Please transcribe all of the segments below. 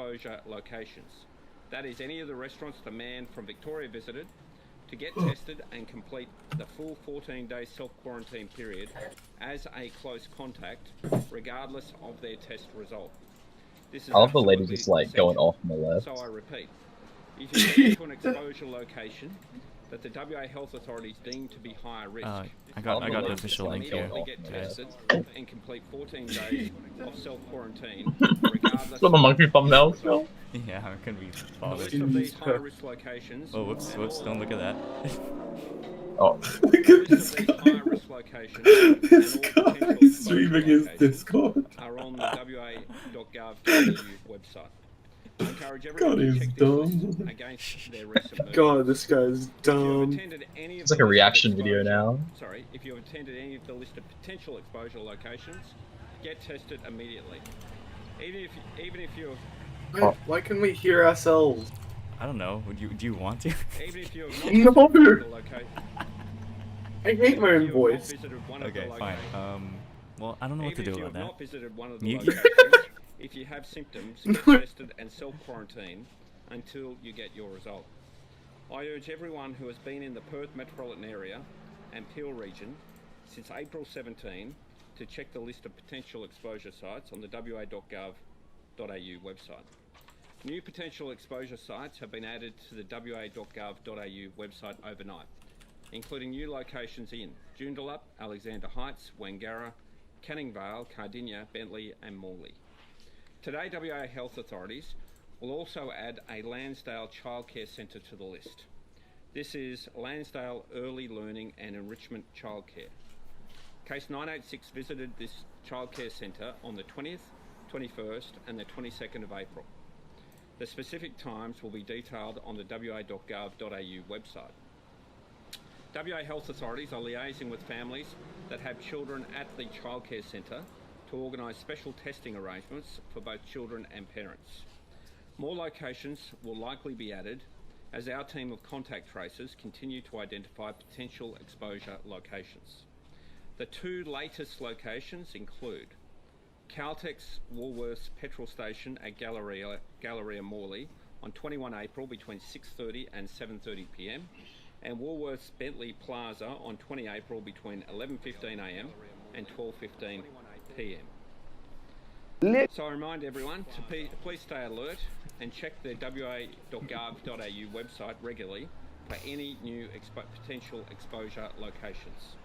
exposure locations. That is, any of the restaurants the man from Victoria visited to get tested and complete the full 14-day self-quarantine period as a close contact, regardless of their test result. This is I love the lady just like going off on the left. So I repeat, if you get to an exposure location that the WA health authorities deem to be higher risk, I got the official link here. Get tested and complete 14 days of self-quarantine, regardless Got the monkey thumbnail still? Yeah, I'm gonna be the list bothered. of these high-risk locations. Oh, whoops, don't look at that. Oh. Look at this guy. This guy is streaming his Discord. Are on the wa.gov.au website. I encourage everyone God, to he's check this dumb. list against their recent movements. God, this guy's dumb. It's like a reaction video now. Sorry, if you have attended any of the list of potential exposure locations, get tested immediately. Even if you have... Why can we hear ourselves? I don't know. Do you want to? Even if you have not No. visited the location. I hate my own voice. Okay, fine. Well, I don't know what to do about that. Not visited one of the Mute. locations, if you have symptoms, get tested and self-quarantine until you get your result. I urge everyone who has been in the Perth metropolitan area and Peel region since April 17 to check the list of potential exposure sites on the wa.gov.au website. New potential exposure sites have been added to the wa.gov.au website overnight, including new locations in Joondalup, Alexander Heights, Wangara, Canning Vale, Cardinia, Bentley and Morley. Today, WA health authorities will also add a Lansdale Childcare Centre to the list. This is Lansdale Early Learning and Enrichment Childcare. Case 986 visited this childcare centre on the 20th, 21st and the 22nd of April. The specific times will be detailed on the wa.gov.au website. WA health authorities are liaising with families that have children at the childcare centre to organise special testing arrangements for both children and parents. More locations will likely be added as our team of contact tracers continue to identify potential exposure locations. The two latest locations include Caltex Woolworths petrol station at Galleria Morley on 21 April between 6:30 and 7:30 p.m. and Woolworths Bentley Plaza on 20 April between 11:15 a.m. and 12:15 p.m. So I remind everyone to please stay alert and check the wa.gov.au website regularly for any new potential exposure locations.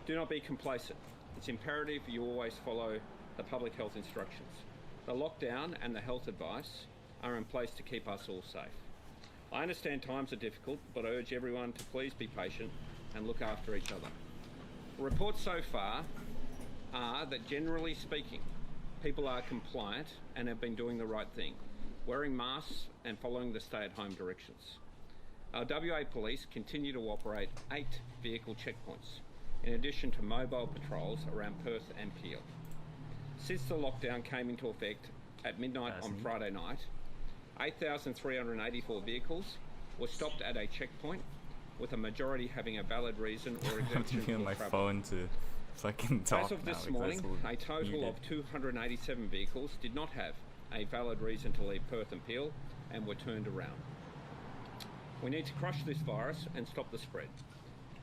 Do not be complacent. It's imperative you always follow the public health instructions. The lockdown and the health advice are in place to keep us all safe. I understand times are difficult, but I urge everyone to please be patient and look after each other. Reports so far are that, generally speaking, people are compliant and have been doing the right thing, wearing masks and following the stay-at-home directions. Our WA police continue to operate 8 vehicle checkpoints, in addition to mobile patrols around Perth and Peel. Since the lockdown came into effect at midnight on Friday night, 8,384 vehicles were stopped at a checkpoint, with a majority having a valid reason or exemption I'm on my travel. phone to fucking talk. As of this now, morning, a total of 287 vehicles did not have a valid reason to leave Perth and Peel and were turned around. We need to crush this virus and stop the spread.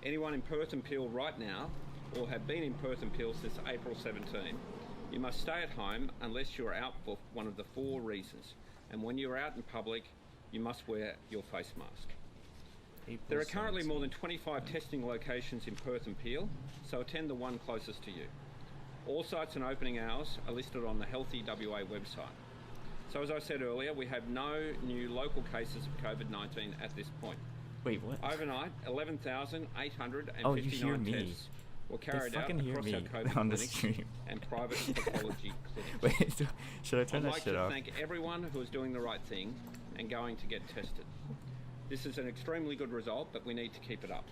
Anyone in Perth and Peel right now, or have been in Perth and Peel since April 17, you must stay at home unless you are out for one of the 4 reasons. And when you are out in public, you must wear your face mask. There are currently more than 25 testing locations in Perth and Peel, so attend the one closest to you. All sites and opening hours are listed on the Healthy WA website. So as I said earlier, we have no new local cases of COVID-19 at this point. Wait, what? Overnight, 11,859 tests were carried out across our COVID on the clinics stream. and private pathology clinics. Wait, should I turn that shit off? I'd like to thank everyone who is doing the right thing and going to get tested. This is an extremely good result, but we need to keep it up.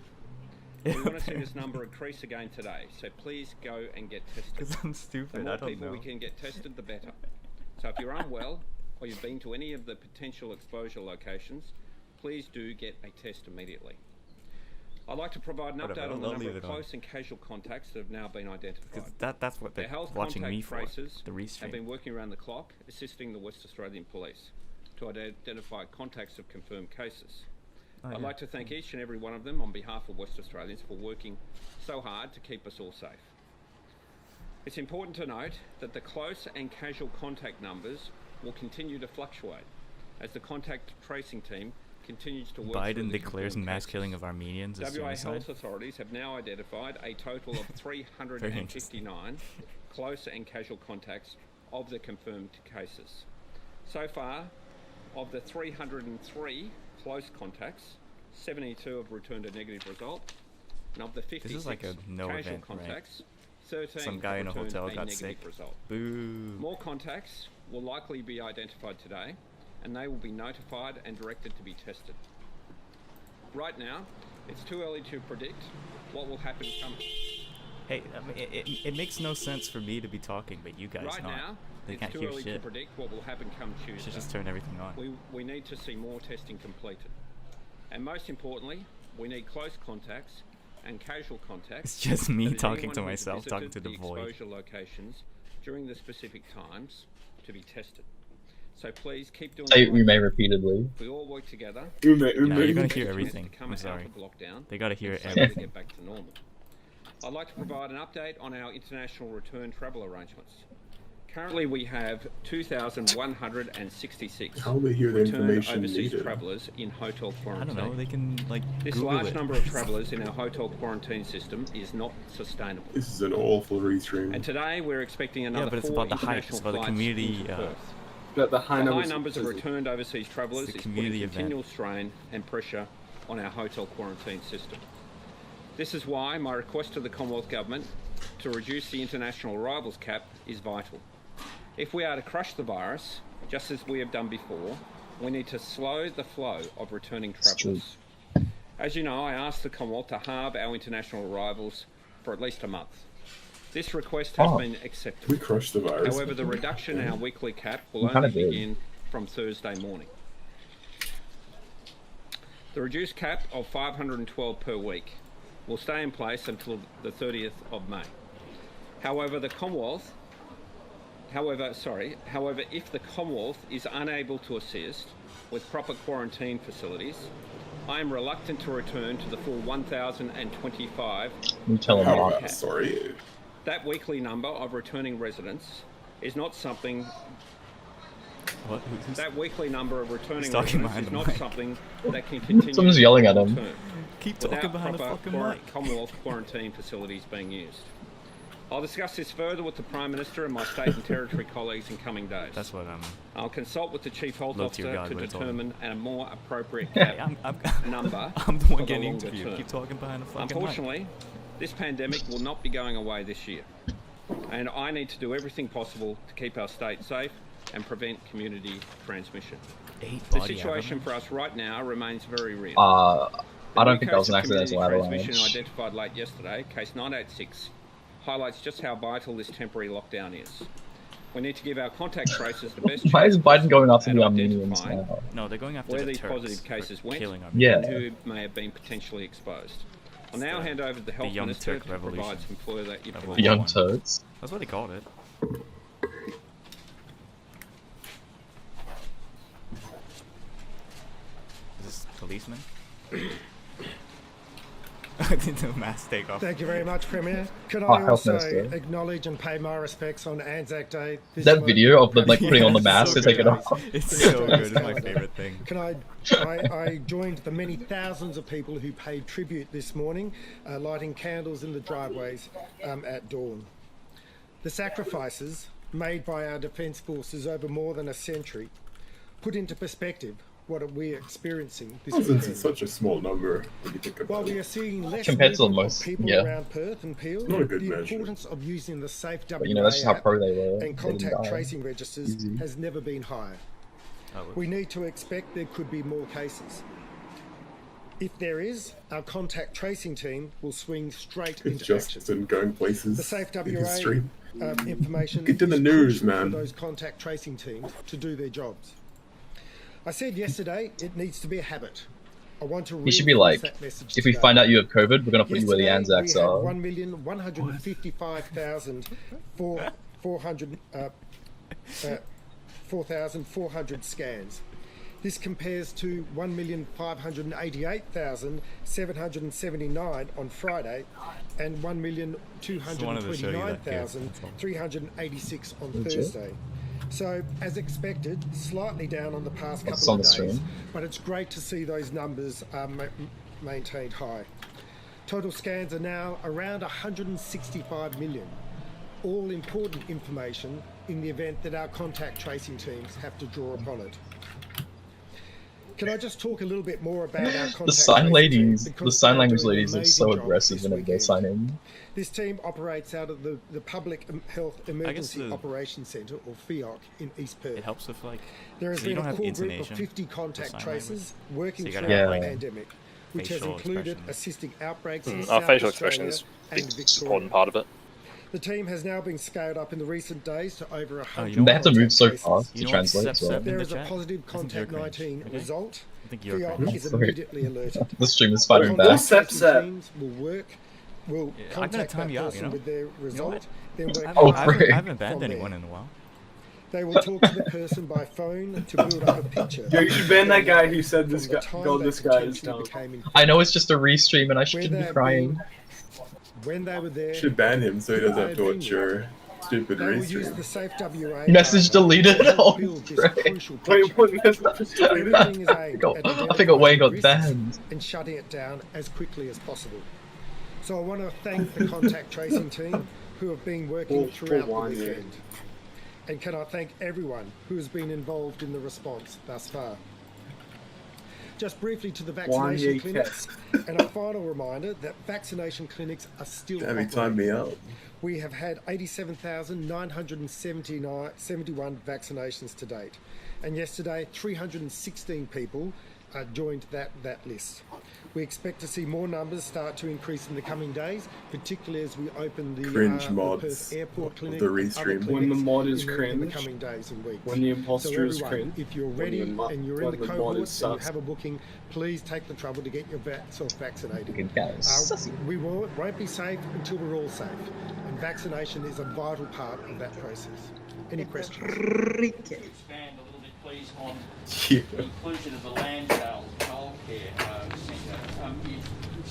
We want to see this number increase again today, so please go and get tested. Because I'm stupid, The more I don't people know. we can get tested, the better. So if you're unwell, or you've been to any of the potential exposure locations, please do get a test immediately. I'd like to provide an Whatever, update on the I'll number leave of it on. close and casual contacts that have now been identified. Because that's what The they're health watching contact me for. tracers The have Restream. been working around the clock, assisting the West Australian Police to identify contacts of confirmed cases. Oh, I'd yeah. like to thank each and every one of them on behalf of West Australians for working so hard to keep us all safe. It's important to note that the close and casual contact numbers will continue to fluctuate as the contact tracing team continues to work through Biden the declares confirmed mass cases. killing of Armenians as WA genocide. health authorities have now identified a total of 359 close and casual contacts of the confirmed cases. So far, of the 303 close contacts, 72 have returned a negative result, and of the 56 This is like a no casual event, right? contacts, 13 Some guy in a have returned hotel a got negative sick. result. Boo. More contacts will likely be identified today, and they will be notified and directed to be tested. Right now, it's too early to predict what will happen come. Hey, I mean, it makes no sense for me to be talking, but you guys Right not. now, They it's can't too hear early to shit. predict what will happen come Tuesday. Should just turn everything on. We need to see more testing completed. And most importantly, we need close contacts and casual contacts. It's just me that is talking anyone to who has myself, talking to visited the void. exposure locations during the specific times to be tested. So please keep doing Say the remain right thing. repeatedly. We all work together. Yeah, you're gonna Chance hear to everything. come I'm out sorry. of lockdown They gotta hear and it safely everything. get back to normal. I'd like to provide an update on our international return travel arrangements. Currently, we have 2,166 How will they hear the returned information overseas needed? travellers in hotel I quarantine. don't know. They can like This Google large it. number of travellers in our hotel quarantine system is not sustainable. This is an awful restream. And today we're expecting another but it's 4 about the hype, international it's about the flights community, into Perth. The The high high numbers, numbers of returned overseas travellers It's a is putting community continual event. strain and pressure on our hotel quarantine system. This is why my request to the Commonwealth Government to reduce the international arrivals cap is vital. If we are to crush the virus, just as we have done before, we need to slow the flow of returning travellers. As you know, I asked the Commonwealth to halve our international arrivals for at least a month. This request has been accepted. We crushed the virus. However, the reduction in our weekly cap will We kinda only did. begin from Thursday morning. The reduced cap of 512 per week will stay in place until the 30th of May. However, if the Commonwealth is unable to assist with proper quarantine facilities, I am reluctant to return to the full 1,025. You tell them How, not. sorry. That weekly number of returning residents is not something. What? Who's That weekly number of returning talking residents behind is the not mic? something that can continue. Someone's yelling at long him. term Keep talking without behind the proper fucking mic. Commonwealth quarantine facilities being used. I'll discuss this further with the Prime Minister and my state and territory colleagues in coming days. That's what I'm. I'll consult with the Chief Health Low tier Officer God to would have told determine a more appropriate Hey, cap I'm number. I'm the one for the getting longer interviewed. term. Keep talking behind the fucking mic. Unfortunately, this pandemic will not be going away this year, and I need to do everything possible to keep our state safe and prevent community transmission. 8 The body situation armor? for us right now remains very real. I don't new think that was case an of community accidental transmission avalanche. identified late yesterday, case 986, highlights just how vital this temporary lockdown is. We need to give our contact tracers the best Why is chance Biden going after at the Armenians identifying now? No, they're going after where the these Turks positive for cases went killing Yeah. Armenians. and who may have been potentially exposed. I'll now the- hand over to the Health Young Minister Turk to provide Revolution. some further The information. Young One. Turks. That's what they called it. Is this policeman? The mask takeoff. Thank you very much, Premier. Could Oh, I Health also Minister. acknowledge and pay my respects on Anzac Day? This That month? video of them like Yeah, putting on the it's mask so to take it good. off. It's so good. It's my favorite thing. Can I joined the many thousands of people who paid tribute this morning, lighting candles in the driveways at dawn. The sacrifices made by our defence forces over more than a century put into perspective what are we experiencing this Thousands is weekend. such a small number when you think While about we are it. seeing less Compared to the movement most- of people yeah. around Perth and Peel, Not a good the measure. importance of using the Safe WA But you know, that's just how app pro they were. and They didn't contact die. tracing registers Easy. has never been higher. Oh, We need to expect there could be more cases. If there is, our contact tracing team will swing straight It's into action. just in going places. The Safe in WA history. information Get to the is news, crucial man. for those contact tracing teams to do their jobs. I said yesterday it needs to be a habit I want to He should be like, that message if we today. find out you have COVID, we're gonna put you where the Yesterday, Anzacs we had are. 4,400 scans. This compares to 1,588,779 on Friday and 1,229,386 on Thursday. So, as expected, slightly down on the past couple of days, but it's great to see those numbers maintained high. Total scans are now around 165 million. All important information in the event that our contact tracing teams have to draw upon it. Can I just talk a little bit more about our contact The sign tracing team? ladies, Because the sign they're language doing an ladies are amazing so job aggressive this whenever they're weekend. signing. This team operates out of the Public Health Emergency Operations Centre, or FEOC, in East Perth. It helps with like. There has so you been don't a have core group of intonation 50 contact sign tracers language. working So you throughout gotta have, the like, pandemic, which has facial included expressions. assisting outbreaks in Our South facial Australia expressions and is an Victoria. important part of it. The team has now been scaled up in the recent days to over 100 know They have to move so contact fast tracers. to translate as well. There is a chat? positive I think you're contact cringe, 19 okay? result. I think you're FEOC cringe. is Sorry. immediately alerted. The stream is fighting Contact back. tracing Sep. teams will Yeah, I'm gonna contact time that you out, person you know? with their result, what? then work Oh, I haven't, frick. I haven't banned from anyone there. in a while. They will talk to the person by phone to build up a picture. Yo, you should ban that guy who said from this the guy, time God, they this guy is potentially dumb. became infected. I know it's just a restream and I Where shouldn't they be have crying. been, when they were there, Should ban him so he doesn't have to They watch your stupid will use restream. the Safe WA Message data deleted. to help Oh, build this frick. crucial Wait, picture. what message? Everything is aimed at I think Wayne got identifying risks banned. and shutting it down as quickly as possible. So I want to thank the contact tracing team who have been working throughout the weekend. And can I thank everyone who has been involved in the response thus far. Just briefly to the vaccination clinics, and a final reminder that vaccination clinics are still Damn, he operating. timed me out. We have had 87,971 vaccinations to date, and yesterday 316 people joined that list. We expect to see more numbers start to increase in the coming days, particularly as we open the Cringe the mods Perth Airport of Clinic the and other Restream. clinics When the mod is in the cringe, coming days and weeks. when the imposter so is everyone, cringe, if you're when ready the and you're in the mod is cohort and you sus. have a booking, please take the trouble to get yourself vaccinated. Fucking guys. We won't be safe until we're all safe, and vaccination is a vital part of that process. Any questions? Expand a little bit, please, on Yeah. the inclusion of the Landsdale childcare centre.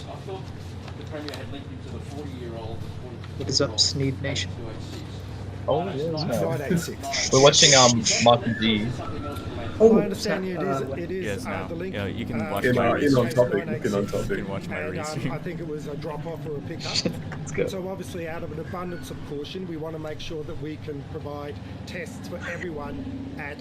I thought the Premier had linked him to the 40-year-old. What is up, Sneed Nation? Oh, yeah, it's not. 986. We're watching Mark and D. I understand it is Yes, now. the link. Yeah, you can watch In my on restream. topic, in on You topic. can watch my And, restream. I think it was a drop-off or a pickup. Let's go. So obviously, out of an abundance of caution, we want to make sure that we can provide tests for everyone at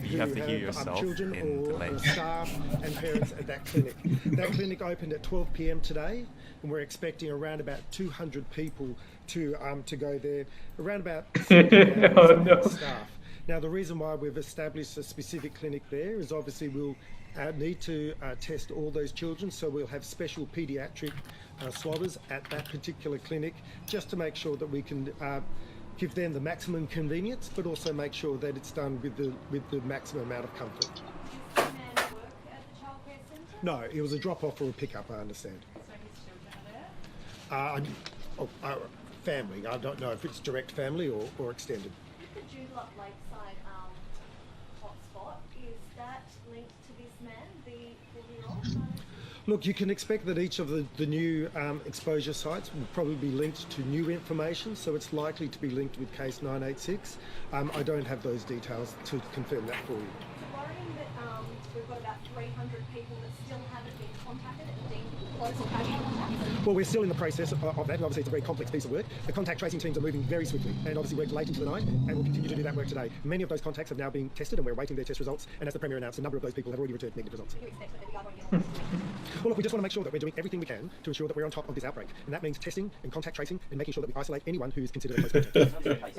You have to hear yourself children in the or lane. staff and parents at that clinic. That clinic opened at 12 p.m. today, and we're expecting around about 200 people to go there. Around about 70 staff. Now, the reason why we've established a specific clinic there is obviously we'll need to test all those children, so we'll have special paediatric swabbers at that particular clinic just to make sure that we can give them the maximum convenience, but also make sure that it's done with the maximum amount of comfort. No, it was a drop-off or a pickup, I understand. Family. I don't know if it's direct family or extended. The Joondalup Lakeside hotspot, is that linked to this man, the 40-year-old? Look, you can expect that each of the new exposure sites will probably be linked to new information, so it's likely to be linked with case 986. I don't have those details to confirm that for you. Worrying that we've got about 300 people that still haven't been contacted and deemed close or casual contacts. Well, we're still in the process of that, and obviously it's a very complex piece of work. The contact tracing teams are moving very swiftly and obviously worked late into the night, and we'll continue to do that work today. Many of those contacts have now been tested, and we're awaiting their test results, and as the Premier announced, a number of those people have already returned negative results. Do you expect that the other one Well, look, we just want to make sure that we're doing everything we can to ensure that we're on top of this outbreak, and that means testing and contact tracing and making sure that we isolate anyone who is considered a close contact.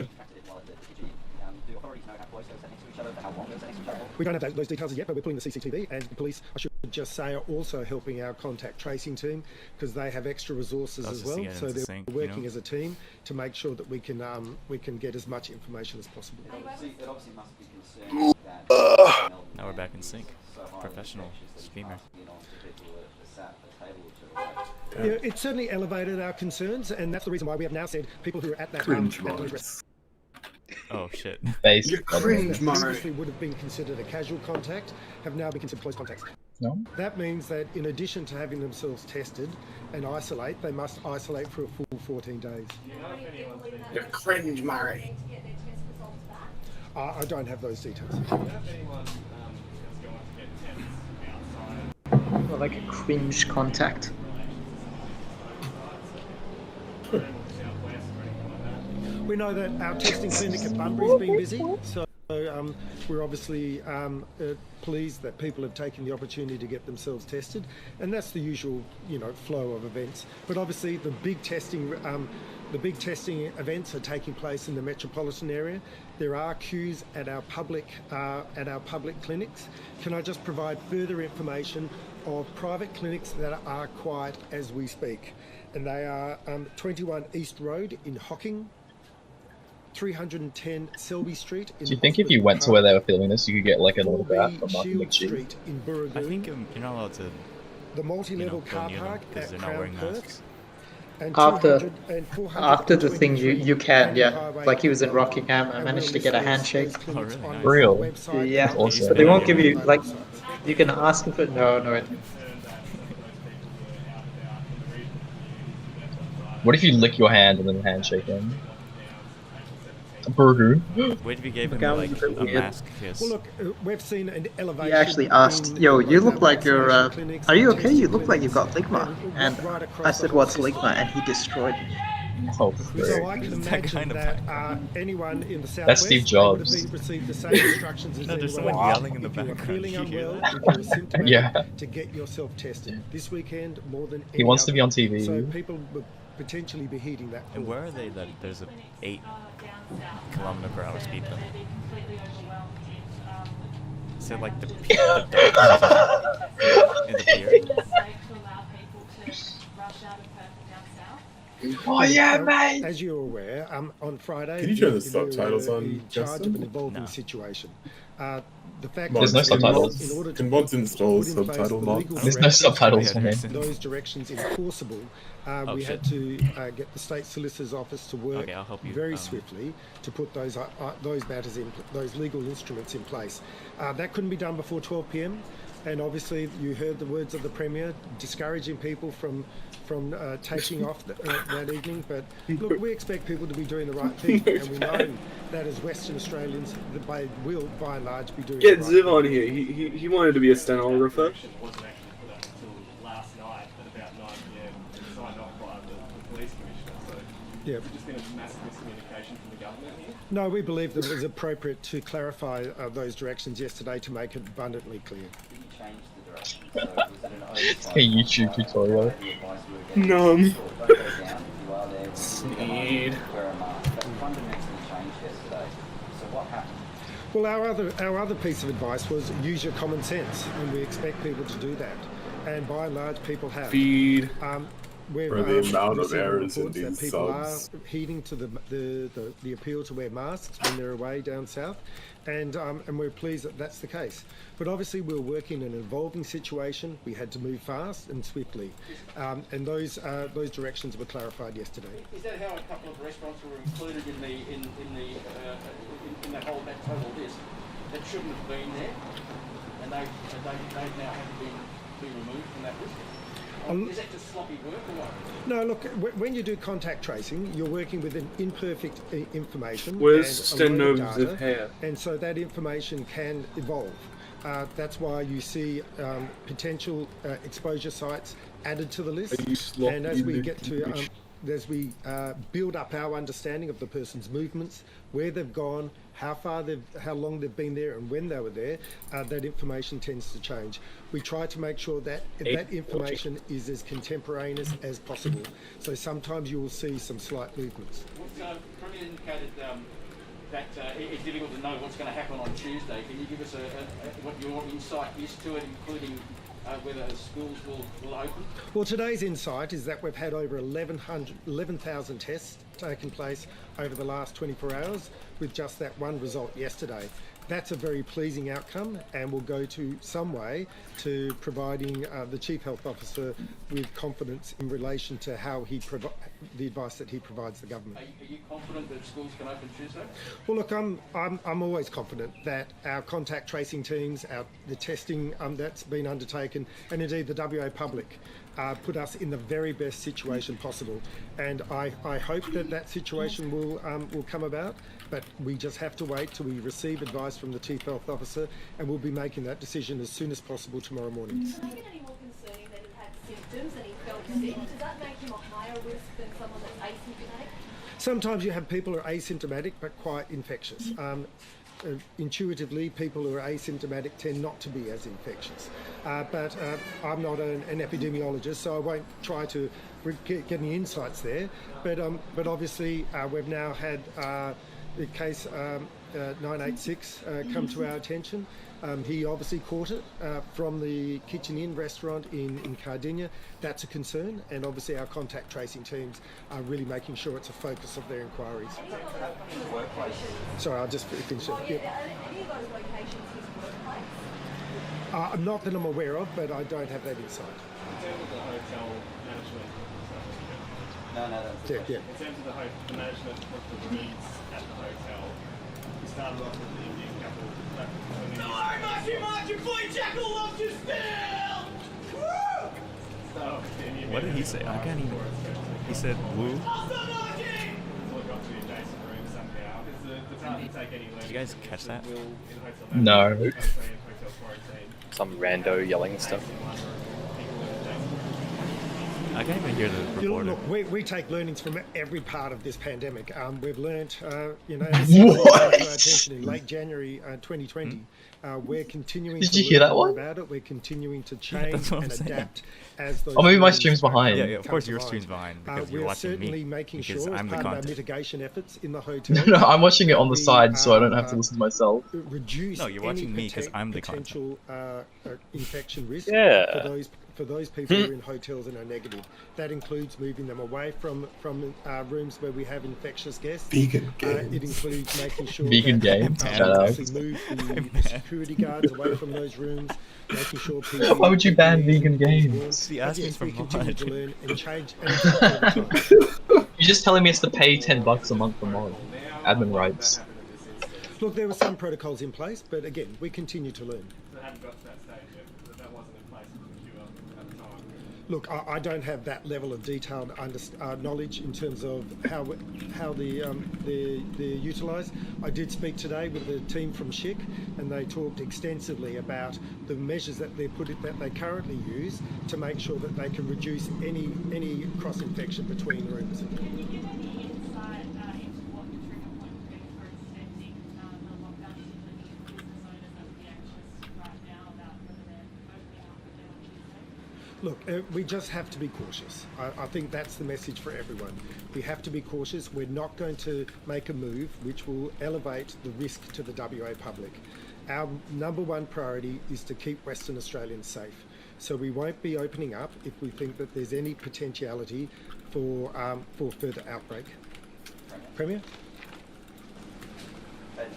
We don't have those details as yet, but we're pulling the CCTV, and the police, I should just say, are also helping our contact tracing team because they have extra resources That's as just to well. get So into they're sync, working you know? as a team to make sure that we can get as much information as possible. It obviously must be concerned that Now we're back in sync. Professional streamer. Yeah, it certainly elevated our concerns, and that's the reason why we have now said people who are at that Cringe at those marks. restaurants Oh shit. Base. You're cringe, that Murray. previously would have been considered a casual contact have now been considered close contacts. No? That means that in addition to having themselves tested and isolate, they must isolate for a full 14 days. You're cringe, Murray. Need to get their test results back. I don't have those details. Or like a cringe contact. We know that our testing clinic at Bunbury has been busy, so we're obviously pleased that people have taken the opportunity to get themselves tested, and that's the usual, flow of events. But obviously, the big testing events are taking place in the metropolitan area. There are queues at our public clinics. Can I just provide further information of private clinics that are quiet as we speak? And they are 21 East Road in Hocking, 310 Selby Street in Do you think if you went to where they were filming this, you could get like an 4B autograph from Martin Shield McGee? Street in I Burragoon, think you're not allowed to, the multi-level go car near them park because at they're not Crown wearing Perth, masks. and After- 200 and 400 After the thing, you can, yeah. Highway Like he was in and Rockingham, I we'll managed to list get a those handshake. clinics Oh, really? on Nice. the Real? website. Yeah, Awesome. but they won't give you, Those like, websites. you can ask them for, no, it What if you lick your hand and then handshake him? A burger. What if you gave him Mgowan like was a bit a weird. mask kiss? Well, look, we've seen an elevation. He actually asked, in yo, you both look our like you're, vaccination clinics are you and okay? You testing look like you've got clinics, ligma. And right across I the said, whole what's system. ligma? And he destroyed me. Oh, So frick. I can That imagine kind of that back. anyone in the That's southwest Steve would Jobs. have received the same instructions as No, there's anyone someone else. yelling in the If you are background. feeling Did you hear unwell, that? if you're symptomatic, Yeah. to get yourself tested. This weekend, more than He any wants to be other. on TV. So people would potentially be heeding that. And call. where are they that there's a 8 kilometer per hour speed limit? Is it like the in the pier? Oh yeah, mate! As you're aware, on Friday, Can you turn the we were subtitles on, in charge Justin? of an evolving No. situation. The fact There's is, no subtitles. in order to Can Mods install put in place subtitle the mods? legal There's no directions to subtitles make on here. those directions enforceable. We shit. had to get the state solicitor's office to work Okay, I'll help you, very swiftly to put those matters in, those legal instruments in place. That couldn't be done before 12 p.m. And obviously, you heard the words of the Premier discouraging people from taking off that evening. But look, we expect people to be doing the right thing, and we know that as Western Australians, that they will, by and large, be doing Get the right Ziv on here. He wanted to be a stenographer. Wasn't actually put up until last night at about 9 p.m. and signed off by the police commissioner. So Yeah. there's just been a massive miscommunication from the government here. No, we believe that it was appropriate to clarify those directions yesterday to make it abundantly clear. It's a YouTube tutorial. None. Sneed. Well, our other piece of advice was use your common sense, and we expect people to do that. And by and large, people have. Feed. We've For the amount of received errors in reports that these people subs. are heeding to the appeal to wear masks when they're away down south, and we're pleased that that's the case. But obviously, we're working in an evolving situation. We had to move fast and swiftly, and those directions were clarified yesterday. Is that how a couple of restaurants were included in that whole total list that shouldn't have been there, and they now have to be removed from that list? Is that just sloppy work or what? No, look, when you do contact tracing, you're working with an imperfect information. Where's and a load of stenos of data, hair? and so that information can evolve. That's why you see potential exposure sites added to the list. Are you sloppy And as we little get to, bitch? as we build up our understanding of the person's movements, where they've gone, how long they've been there, and when they were there, that information tends to change. We try to make sure that that information is as contemporaneous as possible. So sometimes you will see some slight movements. Premier indicated that it's difficult to know what's going to happen on Tuesday. Can you give us what your insight is to it, including whether schools will open? Well, today's insight is that we've had over 11,000 tests taking place over the last 24 hours, with just that one result yesterday. that's a very pleasing outcome and will go to some way to providing the Chief Health Officer with confidence in relation to how the advice that he provides the government. Are you confident that schools can open Tuesday? Well, look, I'm always confident that our contact tracing teams, the testing that's been undertaken, and indeed the WA public put us in the very best situation possible. And I hope that situation will come about, but we just have to wait till we receive advice from the Chief Health Officer, and we'll be making that decision as soon as possible tomorrow morning. Does it make it any more concerning that he had symptoms and he felt sick? Does that make him a higher risk than someone that's asymptomatic? Sometimes you have people who are asymptomatic but quite infectious. Intuitively, people who are asymptomatic tend not to be as infectious. But I'm not an epidemiologist, so I won't try to get any insights there. But obviously, we've now had the case 986 come to our attention. He obviously caught it from the Kitchen Inn restaurant in Cardinia. That's a concern, and obviously our contact tracing teams are really making sure it's a focus of their inquiries. Sorry, I'll just finish it. Are any of those locations his workplace? Not that I'm aware of, but I don't have that insight. In terms of the hotel management, Yeah. in terms of the management of the rooms at the hotel, we started off with the Indian couple. What did he say? I can't even. He said woo. Did you guys catch that? No. Some rando yelling stuff. I can't even hear the reporter. Look, we take learnings from every part of this pandemic. We've learnt, What? to our attention in late January 2020. We're continuing Did to you hear learn that more one? about it. We're continuing to change That's what I'm and saying. adapt as those. Oh, maybe my learnings stream's behind. Yeah, of come course to your light. stream's behind because you're we're watching certainly me. making Because sure as I'm the part of our content. mitigation efforts in the hotel. No, I'm watching it on the we side, so I don't are, have to listen to myself. Reduce No, you're watching me 'cause I'm the potential infection risk Yeah. for those people who are in hotels and are negative. That includes moving them away from rooms where we have infectious guests. Vegan It games. includes making sure Vegan that games, we shout out. obviously move the security guards away from those rooms, making sure people. Why would you ban vegan games? He asked me Yes, for we continue to mod. learn and change and adapt over time. You're just telling me it's to pay $10 a month for mod. Admin rights. Look, there were some protocols in place, but again, we continue to learn. They haven't got to that stage yet. That wasn't in place with the queue at the time. Look, I don't have that level of detailed knowledge in terms of how they're utilised. I did speak today with the team from SHIC, and they talked extensively about the measures that they currently use to make sure that they can reduce any cross infection between rooms. Can you give any insight into what the trigger point would be for extending the lockdown to the business owners that would be anxious right now about whether they're opening up again on Tuesday? Look, we just have to be cautious. I think that's the message for everyone. We have to be cautious. We're not going to make a move which will elevate the risk to the WA public. Our number one priority is to keep Western Australians safe. So we won't be opening up if we think that there's any potentiality for further outbreak. Premier? At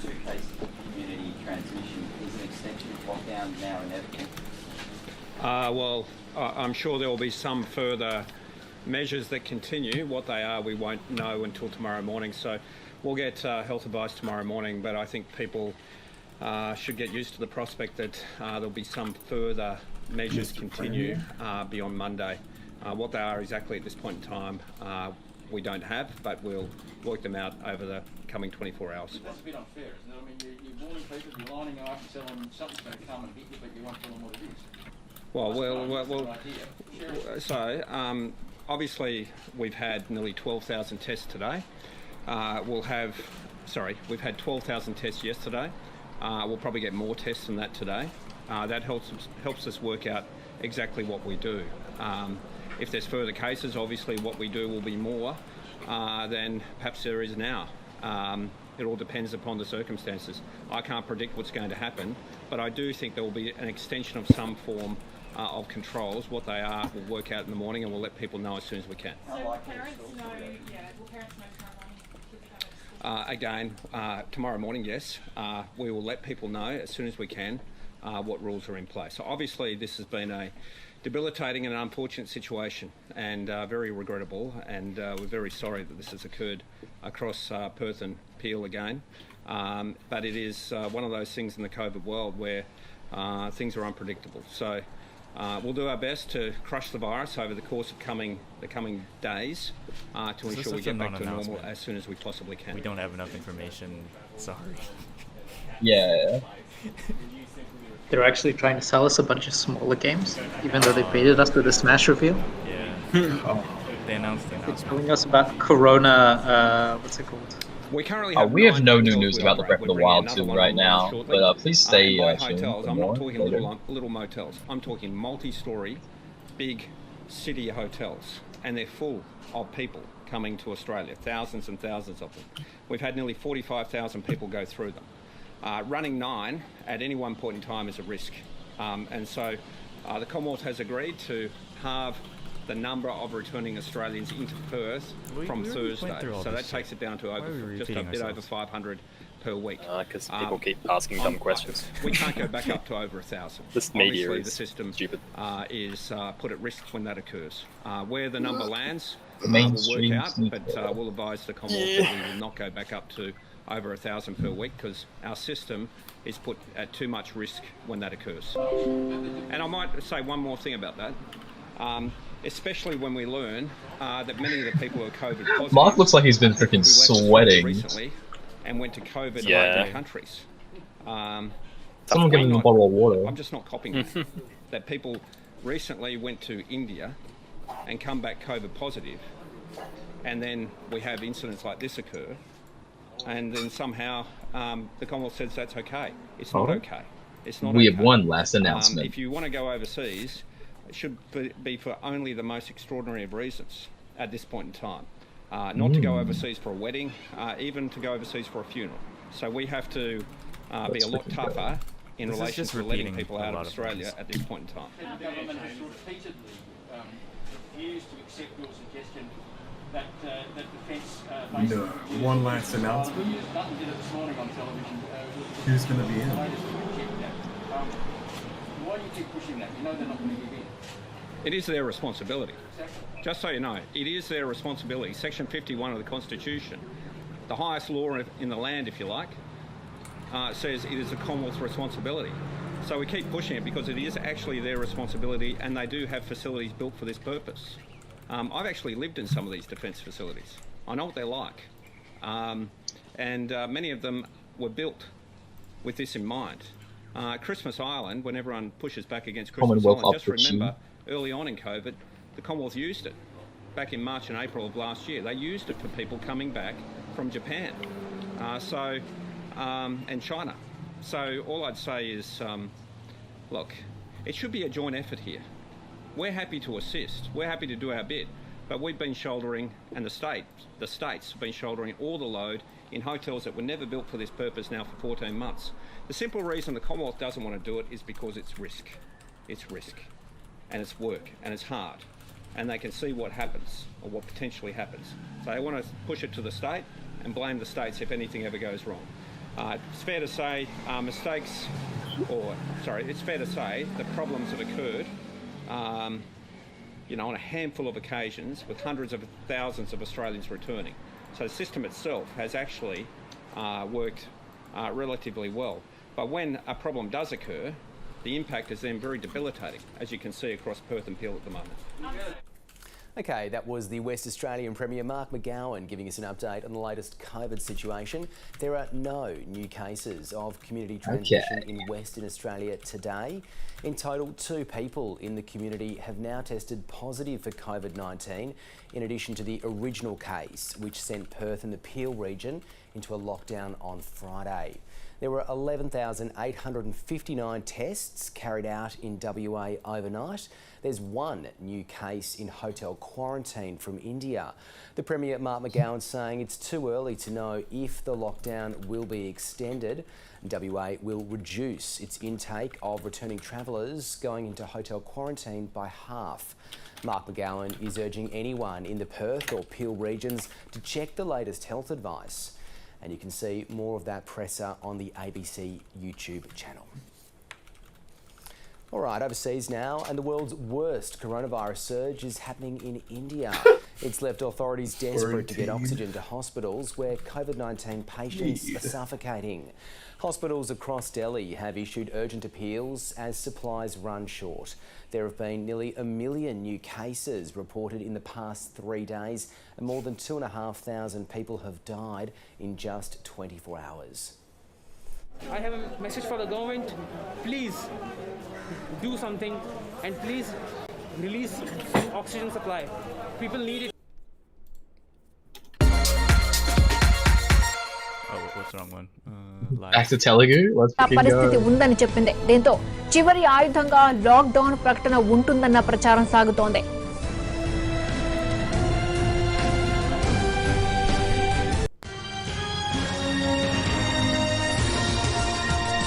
2 cases of community transmission, is an extension of lockdown now inevitable? Well, I'm sure there will be some further measures that continue. What they are, we won't know until tomorrow morning. So we'll get health advice tomorrow morning, but I think people should get used to the prospect that there'll be some further measures continue beyond Monday. What they are exactly at this point in time, we don't have, but we'll work them out over the coming 24 hours. That's a bit unfair, isn't it? I mean, you're warning people, you're lining them up and telling them something's going to come and hit you, but you won't tell them what it is. So obviously we've had nearly 12,000 tests today. We've had 12,000 tests yesterday. We'll probably get more tests than that today. That helps us work out exactly what we do. If there's further cases, obviously what we do will be more than perhaps there is now. It all depends upon the circumstances. I can't predict what's going to happen, but I do think there will be an extension of some form of controls. What they are, we'll work out in the morning, and we'll let people know as soon as we can. So will parents know tomorrow morning if kids have at school? again, tomorrow morning, yes, we will let people know as soon as we can what rules are in place. So obviously this has been a debilitating and unfortunate situation, and very regrettable, and we're very sorry that this has occurred across Perth and Peel again. But it is one of those things in the COVID world where things are unpredictable. So we'll do our best to crush the virus over the course of the coming days to ensure we get back to normal as soon as we possibly can. We don't have enough information. Sorry. Yeah. They're actually trying to sell us a bunch of smaller games, even though they baited us with a Smash reveal. Yeah. They announced the They're announcement. telling us about Corona, what's it called? We currently We have no new hotels news we about the operate. Breath of the We're Wild bringing 2 another right one online now, shortly. but please stay And by tuned hotels, for I'm more not talking later. little motels. I'm talking multi-storey, big city hotels, and they're full of people coming to Australia, thousands and thousands of them. We've had nearly 45,000 people go through them. Running 9 at any one point in time is a risk. And so the Commonwealth has agreed to halve the number of returning Australians into Perth from Thursday. So that takes it down to just a bit over 500 per week. Because people keep asking dumb questions. We can't go back up to over 1,000. This media Obviously, is the system stupid. is put at risk when that occurs. Where the number lands, Mainstream we'll work out, sneak but we'll advise the Commonwealth that we will not go back up to over 1,000 per week because our system is put at too much risk when that occurs. And I might say one more thing about that. Especially when we learn that many of the people who are COVID positive... Mark looks like he's been freaking sweating. ...recently and went to COVID in other countries. Someone give him a bottle of water. I'm just not copying that. That people recently went to India and come back COVID positive, and then we have incidents like this occur, and then somehow the Commonwealth says that's okay. It's not okay. It's not We okay. have one last announcement. If you want to go overseas, it should be for only the most extraordinary of reasons at this point in time. Not to go overseas for a wedding, even to go overseas for a funeral. So we have to be a lot tougher in relation to letting people out of Australia at this point in time. The government has repeatedly refused to accept your suggestion that defence No. One last announcement? Dutton did it this morning on television. Who's going to be in? Why do you keep pushing that? You know they're not going to give in. It is their responsibility. Just so you know, it is their responsibility. Section 51 of the Constitution, the highest law in the land, if you like, says it is the Commonwealth's responsibility. So we keep pushing it because it is actually their responsibility, and they do have facilities built for this purpose. I've actually lived in some of these defence facilities. I know what they're like. And many of them were built with this in mind. Christmas Island, when everyone pushes back against Christmas Island, just remember, early on in COVID, the Commonwealth used it. Back in March and April of last year, they used it for people coming back from Japan and China. So all I'd say is, look, it should be a joint effort here. We're happy to assist. We're happy to do our bit. But we've been shouldering, and the states have been shouldering all the load in hotels that were never built for this purpose now for 14 months. The simple reason the Commonwealth doesn't want to do it is because it's risk. It's risk. And it's work. And it's hard. And they can see what happens, or what potentially happens. So they want to push it to the state and blame the states if anything ever goes wrong. It's fair to say it's fair to say the problems that occurred on a handful of occasions with hundreds of thousands of Australians returning. So the system itself has actually worked relatively well. But when a problem does occur, the impact is then very debilitating, as you can see across Perth and Peel at the moment. Okay, that was the West Australian Premier Mark Mgowan giving us an update on the latest COVID situation. There are no new cases of community transmission in Western Australia today. In total, 2 people in the community have now tested positive for COVID-19, in addition to the original case, which sent Perth and the Peel region into a lockdown on Friday. There were 11,859 tests carried out in WA overnight. There's 1 new case in hotel quarantine from India. The Premier, Mark Mgowan, saying it's too early to know if the lockdown will be extended. WA will reduce its intake of returning travellers going into hotel quarantine by half. Mark Mgowan is urging anyone in the Perth or Peel regions to check the latest health advice. And you can see more of that presser on the ABC YouTube channel. All right, overseas now, and the world's worst coronavirus surge is happening in India. It's left authorities desperate to get oxygen to hospitals where COVID-19 patients are suffocating. Hospitals across Delhi have issued urgent appeals as supplies run short. There have been nearly 1 million new cases reported in the past 3 days, and more than 2,500 people have died in just 24 hours. I have a message for the government. Please do something and please release oxygen supply. People need it. Oh, what's the wrong one? Back to Telugu? Let's freaking పరిస్థితి go. ఉందని చెప్పింది. దీంతో చివరి ఆయుధంగా lockdown ప్రకటన ఉంటుందన్న ప్రచారం సాగుతోంది.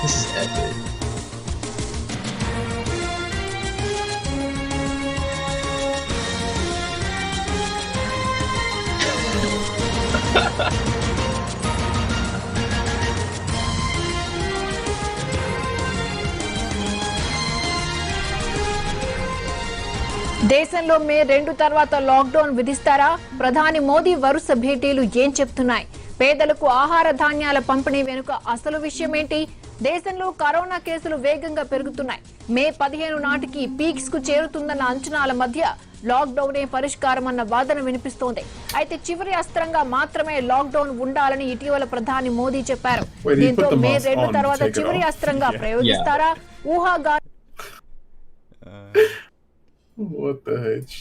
This is epic. దేశంలో మే 2 తర్వాత లాక్డౌన్ విధిస్తారా? ప్రధాని మోదీ వరుస భేటీలు ఏం చెప్తున్నాయి? పేదలకు ఆహార ధాన్యాల పంపిణీ వెనుక అసలు విషయం ఏంటి? దేశంలో కరోనా కేసులు వేగంగా పెరుగుతున్నాయి. మే 15 నాటికి పీక్స్ కు చేరుతుందన్న అంచనాల మధ్య లాక్డౌనే పరిష్కారమన్న వాదన వినిపిస్తోంది. అయితే చివరి అస్త్రంగా మాత్రమే లాక్డౌన్ ఉండాలని ఇటీవల ప్రధాని మోదీ చెప్పారు. దీంతో మే 2 తర్వాత చివరి అస్త్రంగా ప్రయోగిస్తారా? ఊహాగా What the heck?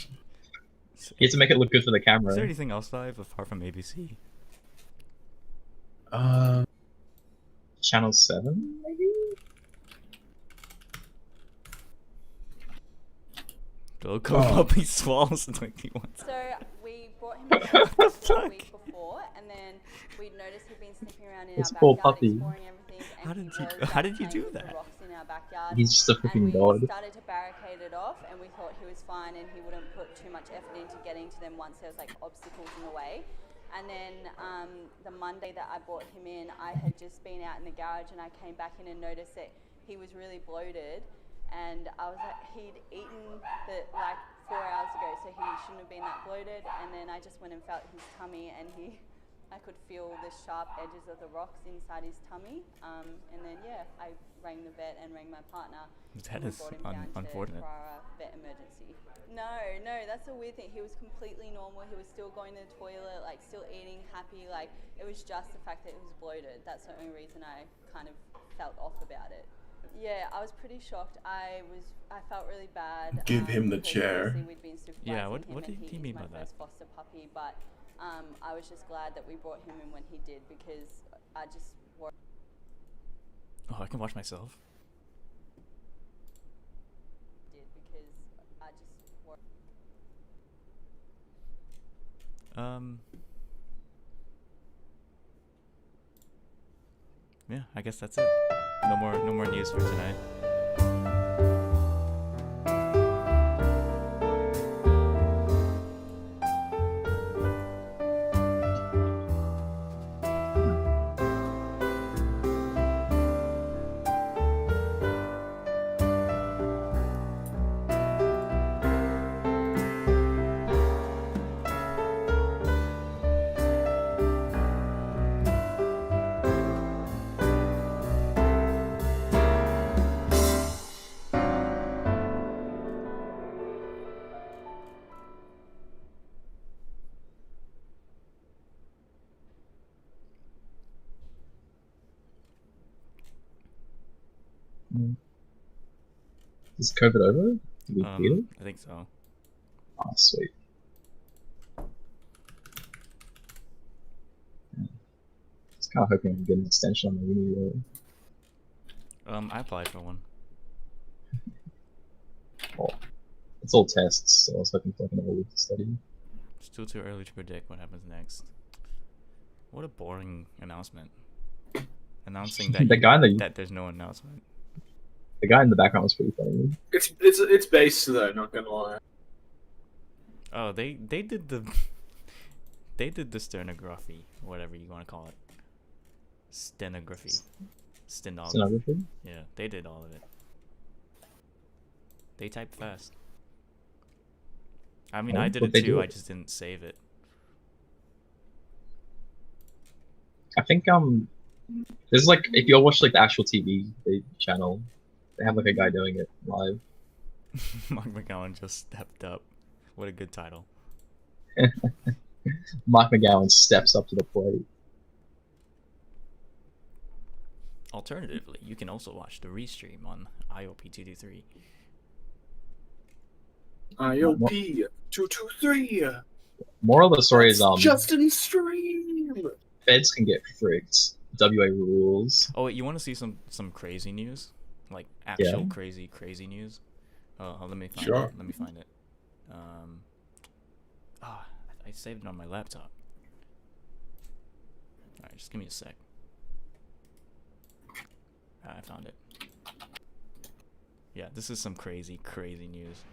You have to make it look good for the camera. Is there anything else live apart from ABC? Channel 7, maybe? Don't go puppy swallows like he wants. So we brought him a week before, and then we noticed he'd been sniffing around in It's our poor backyard, puppy. exploring everything. And How did you do that? rocks in our backyard. He's just a freaking and we god. started to barricade it off, and we thought he was fine, and he wouldn't put too much effort into getting to them once there was like obstacles in the way. And then the Monday that I brought him in, I had just been out in the garage, and I came back in and noticed that he was really bloated, and I was like, he'd eaten like 4 hours ago, so he shouldn't have been that bloated. And then I just went and felt his tummy, and I could feel the sharp edges of the rocks inside his tummy. And then I rang the vet and rang my partner. That is unfortunate. For a vet emergency. No, that's a weird thing. He was completely normal. He was still going to the toilet, like still eating, happy. Like it was just the fact that he was bloated. That's the only reason I kind of felt off about it. Yeah, I was pretty shocked. I felt really bad. Give him the chair. We'd been supervising him, what did he mean by my that? first foster puppy, but I was just glad that we brought him in when he did, because I just worried. Oh, I can watch myself. Yeah, I guess that's it. No more news for tonight. Is COVID over? Did we feel it? I think so. Oh, sweet. Just kind of hoping I can get an extension on my uni though. I applied for one. Oh, it's all tests, so I was hoping for like another week to study. Still too early to predict what happens next. What a boring announcement. Announcing that that there's no announcement. The guy in the background was pretty funny. It's based though, not gonna lie. Oh, they did the stenography, whatever you want to call it. Stenography. Stenography? Yeah, they did all of it. They typed fast. I mean, I did it too, I just didn't save it. I think there's like, if you watch like the actual TV channel, they have like a guy doing it live. Mark Mgowan just stepped up. What a good title. Mark Mgowan steps up to the plate. Alternatively, you can also watch the Restream on IOP223. IOP 223. Moral of the story is Justin Stream. Feds can get fricked. WA rules. Oh wait, you want to see some crazy news? Like actual crazy news? Oh, let me find it. Let me find it. I saved it on my laptop. Alright, just give me a sec. I found it. Yeah, this is some crazy news.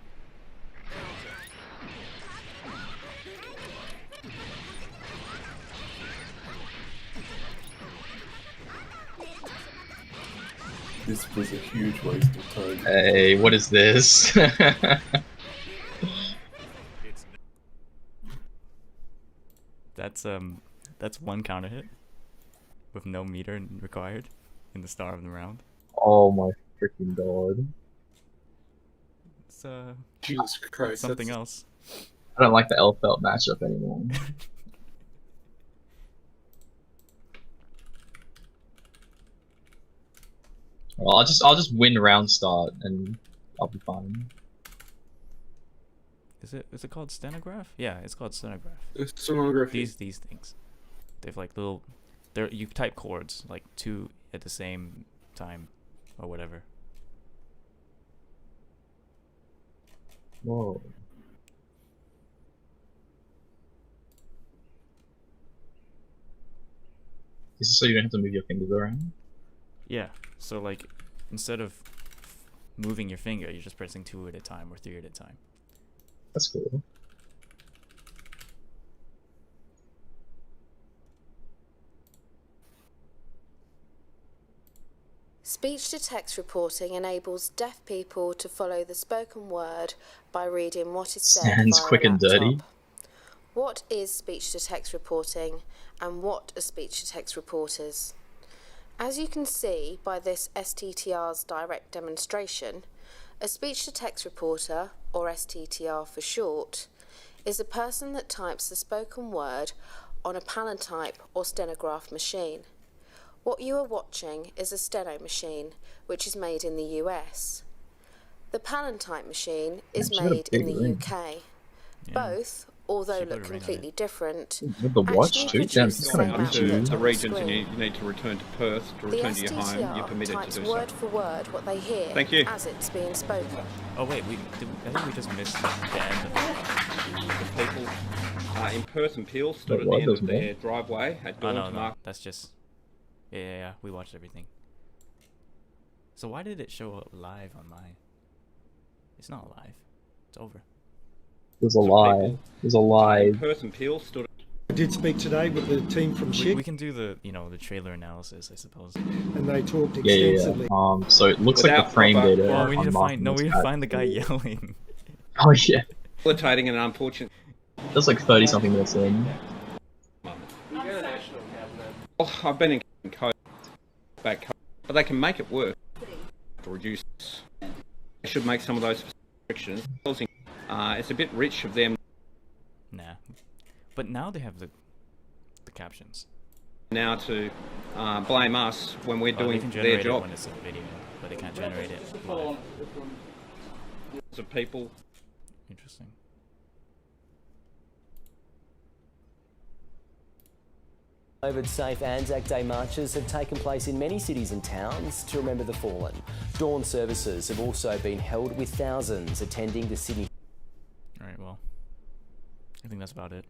This was a huge waste of time. Hey, what is this? That's one counter hit with no meter required in the start of the round. Oh my freaking god. It's Jesus Christ. something else. I don't like the L-Felt matchup anymore. Well, I'll just win round start and I'll be fine. Is it called stenograph? Yeah, it's called stenograph. Stenography. These things. They've like little you type chords like 2 at the same time or whatever. Whoa. Is this so you don't have to move your fingers around? Yeah, so like instead of moving your finger, you're just pressing 2 at a time or 3 at a time. That's cool. Speech-to-text reporting enables deaf people to follow the spoken word by reading what is said Sounds via quick and laptop. dirty. What is speech-to-text reporting, and what are speech-to-text reporters? As you can see by this STTR's direct demonstration, a speech-to-text reporter, or STTR for short, is a person that types the spoken word on a Palantype or stenograph machine. What you are watching is a steno machine, which is made in the US. The Palantype machine is made in the UK. Both, although look completely different, With the watch too? Damn, it's kind of Up to Gucci. the regions and you need to return to Perth. To return to your home, you're STTR permitted to types do word so. for word what they hear Thank you. as it's being spoken. Oh wait, I think we just missed the end of it. The people in Perth and Peel stood Wait, at what? the end There's of more? their driveway at Oh dawn no, to no, mark. that's just yeah, we watched everything. So why did it show up live on mine? It's not live. It's over. There's a lie. There's a lie. Perth and Peel stood. I did speak today with the team from We SHIG, can do the the trailer analysis, I suppose. and they talked Yeah. extensively. So it looks like the frame data. Well, we need on to Mark find we need to find the guy yelling. Oh yeah. Facilitating an unfortunate. That's like 30 something minutes in. Well, I've been in code back home, but they can make it work to reduce. They should make some of those restrictions. It's a bit rich of them. Nah, but now they have the captions. Now to blame us when we're They doing can their generate it job. when it's a video, but they can't generate it live. Of people. Interesting. COVID-safe Anzac Day marches have taken place in many cities and towns to remember the fallen. Dawn services have also been held with thousands attending the Sydney. Alright, well, I think that's about it.